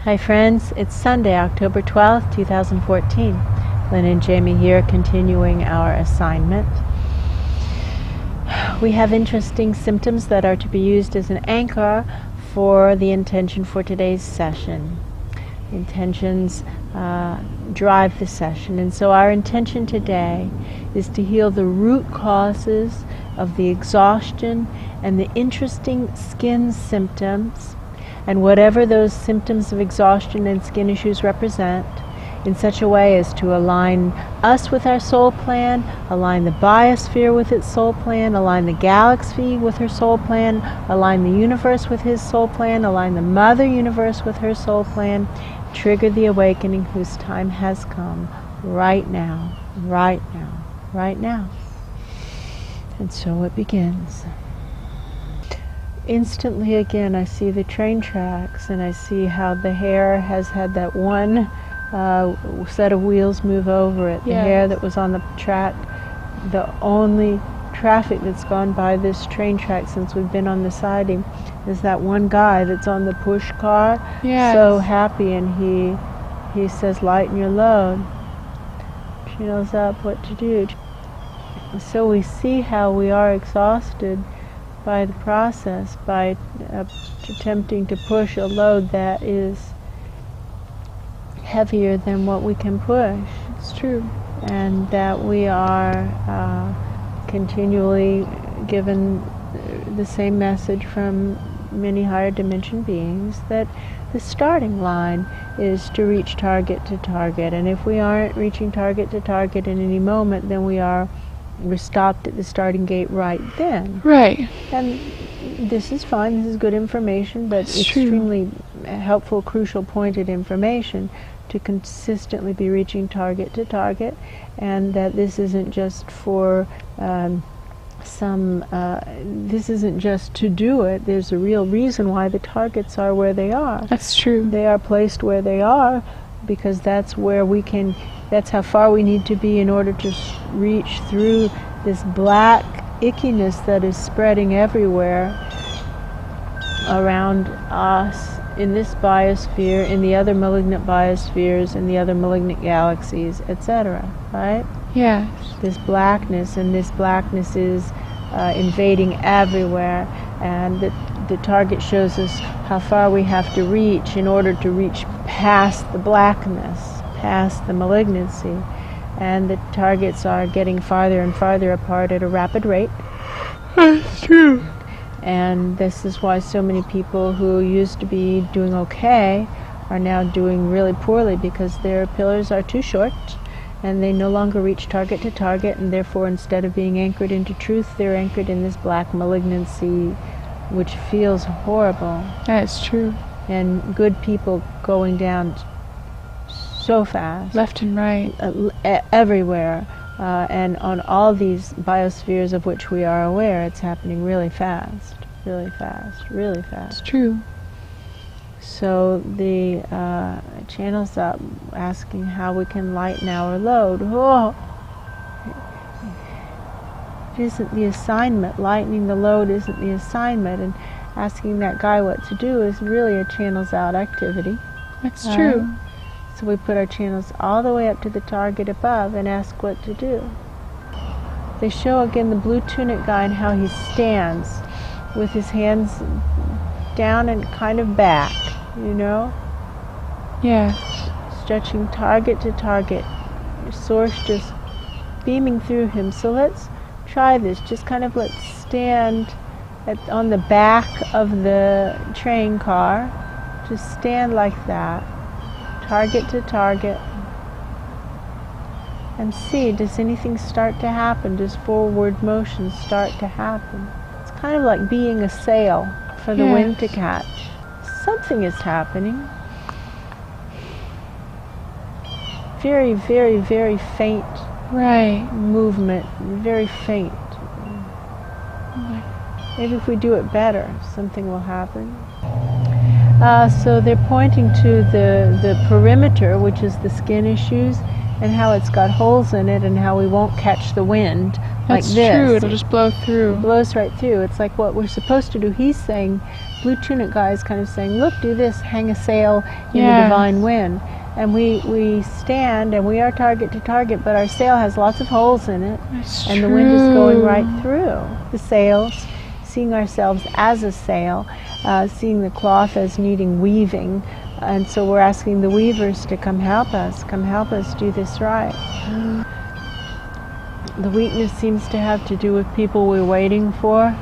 Hi friends, it's Sunday, October 12th, 2014. Lynn and Jamie here, continuing our assignment. We have interesting symptoms that are to be used as an anchor for the intention for today's session. Intentions drive the session, and so our intention today is to heal the root causes of the exhaustion and the interesting skin symptoms, and whatever those symptoms of exhaustion and skin issues represent, in such a way as to align us with our soul plan, align the biosphere with its soul plan, align the galaxy with her soul plan, align the universe with his soul plan, align the Mother Universe with her soul plan, trigger the awakening whose time has come right now, right now, right now. And so it begins. Instantly again I see the train tracks, and I see how the hair has had that one set of wheels move over it. The hair that was on the track, the only traffic that's gone by this train track since we've been on the siding is that one guy that's on the push car. So happy, and he says, lighten your load. She knows up what to do. So we see how we are exhausted by the process, by attempting to push a load that is heavier than what we can push. It's true. And that we are continually given the same message from many higher dimension beings, that the starting line is to reach target to target, and if we aren't reaching target to target in any moment, then we're stopped at the starting gate right then. Right. And this is fine, this is good information, but it's extremely helpful, crucial, pointed information to consistently be reaching target to target, and that this isn't just for this isn't just to do it. There's a real reason why the targets are where they are. That's true. They are placed where they are because that's where we can, that's how far we need to be in order to reach through this black ickiness that is spreading everywhere around us, in this biosphere, in the other malignant biospheres, in the other malignant galaxies, etc. Right? Yes. This blackness, and this blackness is invading everywhere, and the target shows us how far we have to reach in order to reach past the blackness, past the malignancy, and the targets are getting farther and farther apart at a rapid rate. That's true. And this is why so many people who used to be doing okay are now doing really poorly, because their pillars are too short and they no longer reach target to target, and therefore instead of being anchored into truth, they're anchored in this black malignancy, which feels horrible. That's true. And good people going down so fast. Left and right. Everywhere. And on all these biospheres of which we are aware, it's happening really fast, really fast, really fast. It's true. So the channel's up asking how we can lighten our load. Oh, it isn't the assignment. Lightening the load isn't the assignment. And asking that guy what to do is really a channel's out activity. That's true. So we put our channels all the way up to the target above and ask what to do. They show again the blue tunic guy and how he stands with his hands down and kind of back, you know? Yes. Stretching target to target. Source just beaming through him. So let's try this. Just kind of let's stand on the back of the train car. Just stand like that. Target to target, and see, does anything start to happen? Does forward motion start to happen? It's kind of like being a sail for the wind to catch. Something is happening. Very, very, very faint movement, very faint. Maybe if we do it better, something will happen. So they're pointing to the perimeter, which is the skin issues, and how it's got holes in it, and how we won't catch the wind like this. That's true. It'll just blow through. It blows right through. It's like what we're supposed to do. He's saying blue tunic guy is kind of saying, look, do this, hang a sail in the Yes. divine wind. And we stand and we are target to target, but our sail has lots of holes in it. That's And true. the wind is going right through the sails, seeing ourselves as a sail, seeing the cloth as needing weaving. And so we're asking the weavers to come help us do this right. The weakness seems to have to do with people we're waiting for.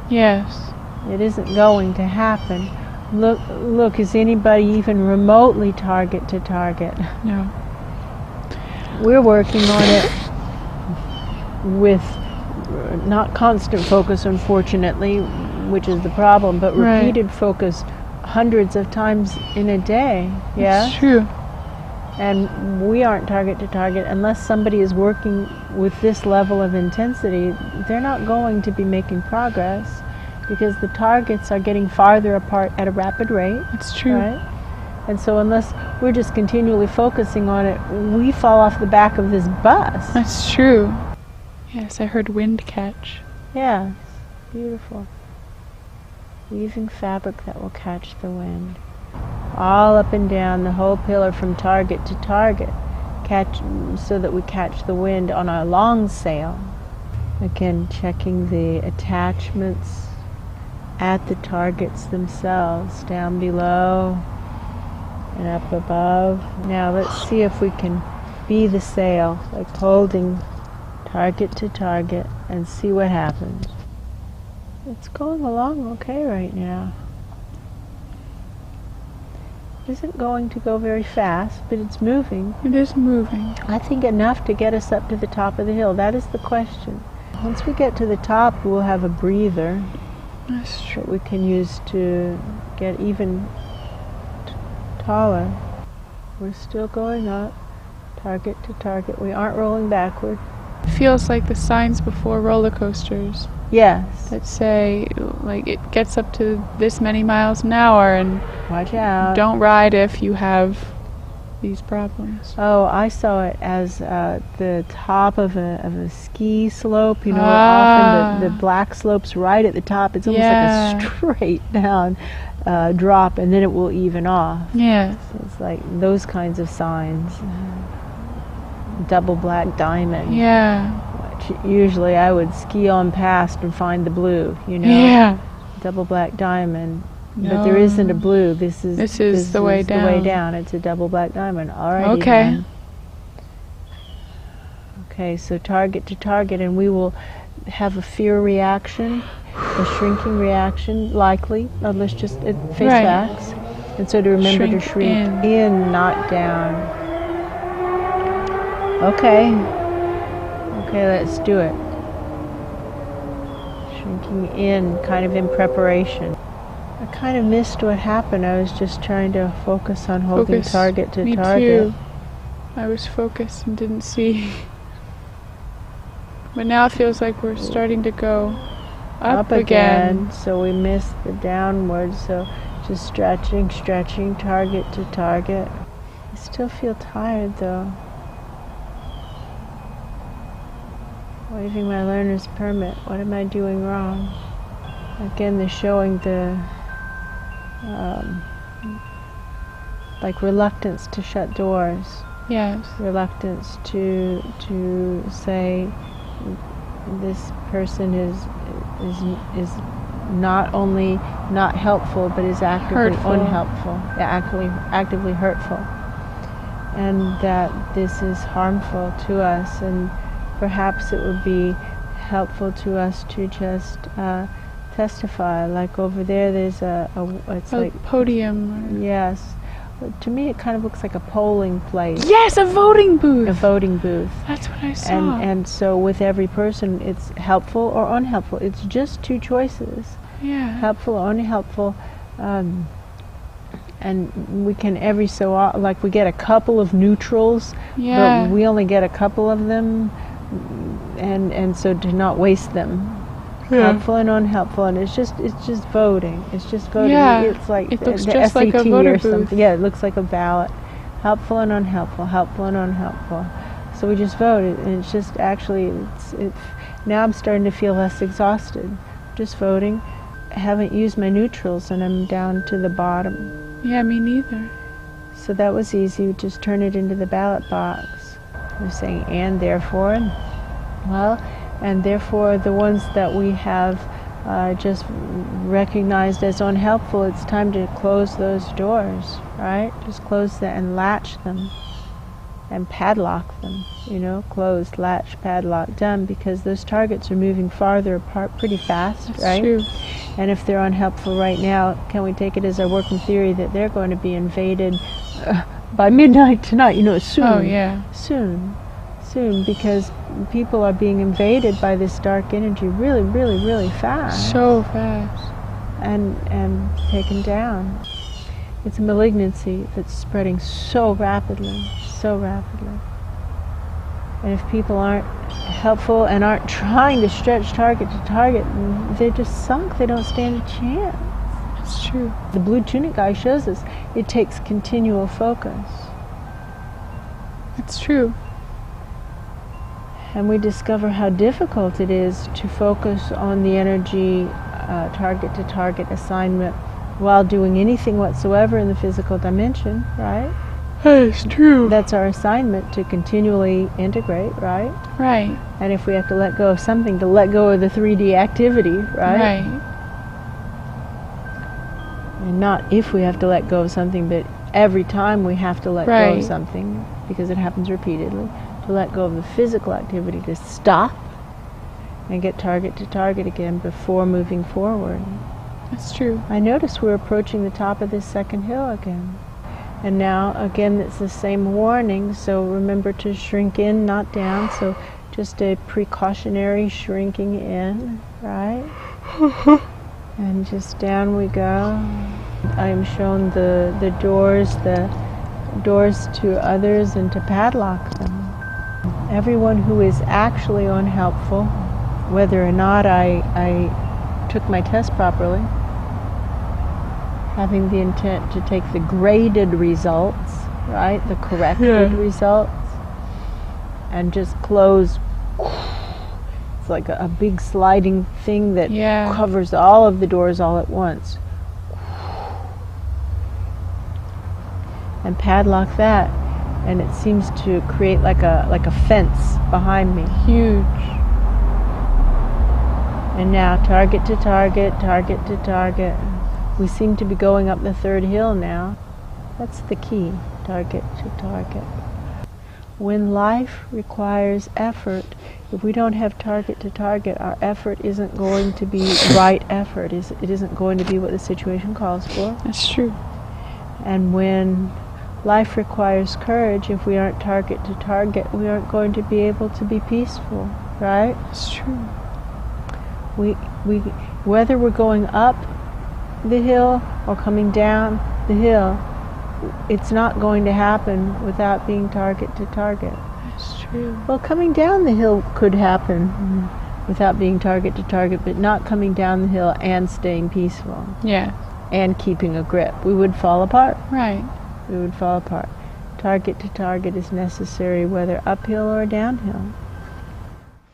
Yes. It isn't going to happen. Look, is anybody even remotely target to target? No. We're working on it with not constant focus, unfortunately, which is the problem, but Right. repeated focus hundreds of times in a day. Yeah? It's true. And we aren't target to target unless somebody is working with this level of intensity. They're not going to be making progress because the targets are getting farther apart at a rapid rate. It's true. Right? And so unless we're just continually focusing on it, we fall off the back of this bus. That's true. Yes, I heard wind catch. Yeah, beautiful. Weaving fabric that will catch the wind. All up and down the whole pillar from target to target, so that we catch the wind on our long sail. Again, checking the attachments at the targets themselves, down below and up above. Now let's see if we can be the sail, like holding target to target, and see what happens. It's going along okay right now. It isn't going to go very fast, but it's moving. It is moving. I think enough to get us up to the top of the hill. That is the question. Once we get to the top, we'll have a breather That's true. that we can use to get even taller. We're still going up, target to target. We aren't rolling backward. It feels like the signs before roller coasters Yes. that say, like, it gets up to this many miles an hour and Watch out. don't ride if you have these problems. Oh, I saw it as the top of a ski slope. You know, Ah. often the black slope's right at the top. It's almost Yeah. like a straight down drop, and then it will even off. Yes. It's like those kinds of signs. Double black diamond. Yeah. Which usually I would ski on past and find the blue, you know. Yeah. Double black diamond. But No. there isn't a blue. This is the way the way down. down. It's a double black diamond. All right. Okay. Okay, so target to target, and we will have a fear reaction, a shrinking reaction, likely. Let's just face Right. facts. And so to remember to Shrink shrink in, not down. Okay. Okay, let's do it. Shrinking in, kind of in preparation. I kind of missed what happened. I was just trying to focus on holding Focus. target to Me target. too. I was focused and didn't see. But now it feels like we're starting to go up again. So we missed the downward. So just stretching, target to target. I still feel tired though. Waiving my learner's permit. What am I doing wrong? Again, they're showing the like reluctance to shut doors, Yes. reluctance to say this person is not only not helpful, but is actively Hurtful. unhelpful, actively hurtful, and that this is harmful to us, and perhaps it would be helpful to us to just testify. Like over there's it's A like podium. yes. To me, it kind of looks like a polling place, Yes, a voting booth. a voting booth. That's what I saw. And so with every person, it's helpful or unhelpful. It's just two choices, yeah. helpful or unhelpful. And we can like we get a couple of neutrals, Yeah. but we only get a couple of them, and so to not waste them. Yeah. Helpful and unhelpful, and it's just voting. It's just voting. Yeah, It's like it looks the just like a SAT voter or booth. something. Yeah, it looks like a ballot. Helpful and unhelpful. Helpful and unhelpful. So we just voted, and it's just actually it's now I'm starting to feel less exhausted. Just voting, haven't used my neutrals and I'm down to the bottom. Yeah, me neither. So that was easy. We just turn it into the ballot box. We're saying and therefore, and therefore the ones that we have just recognized as unhelpful, it's time to close those doors, right? Just close them and latch them and padlock them, closed, latch, padlock, done, because those targets are moving farther apart pretty fast, That's right? true. And if they're unhelpful right now, can we take it as our working theory that they're going to be invaded by midnight tonight, soon? Oh, yeah. Soon, because people are being invaded by this dark energy really, really, really fast. So fast. And taken down. It's a malignancy that's spreading so rapidly. And if people aren't helpful and aren't trying to stretch target to target, they're just sunk. They don't stand a chance. That's true. The blue tunic guy shows us it takes continual focus. That's true. And we discover how difficult it is to focus on the energy target to target assignment while doing anything whatsoever in the physical dimension, right? That's true. That's our assignment, to continually integrate, right? Right. And if we have to let go of something, to let go of the 3D activity, right? Right. And not if we have to let go of something, but every time we have to let go of something, because it happens repeatedly, to let go of the physical activity, to stop and get target to target again before moving forward. That's true. I notice we're approaching the top of this second hill again. And now, again, it's the same warning, so remember to shrink in, not down, so just a precautionary shrinking in, right? And just down we go. I am shown the doors to others, and to padlock them. Everyone who is actually unhelpful, whether or not I took my test properly, having the intent to take the graded results, right, the corrected results, and just close. It's like a big sliding thing that covers all of the doors all at once. And padlock that, and it seems to create like a fence behind me. Huge. And now target to target, target to target. We seem to be going up the third hill now. That's the key, target to target. When life requires effort, if we don't have target to target, our effort isn't going to be right effort. It isn't going to be what the situation calls for. That's true. And when life requires courage, if we aren't target to target, we aren't going to be able to be peaceful, right? That's true. We whether we're going up the hill or coming down the hill, it's not going to happen without being target to target. That's true. Well, coming down the hill could happen without being target to target, but not coming down the hill and staying peaceful. Yeah. And keeping a grip. We would fall apart. Right. We would fall apart. Target to target is necessary, whether uphill or downhill.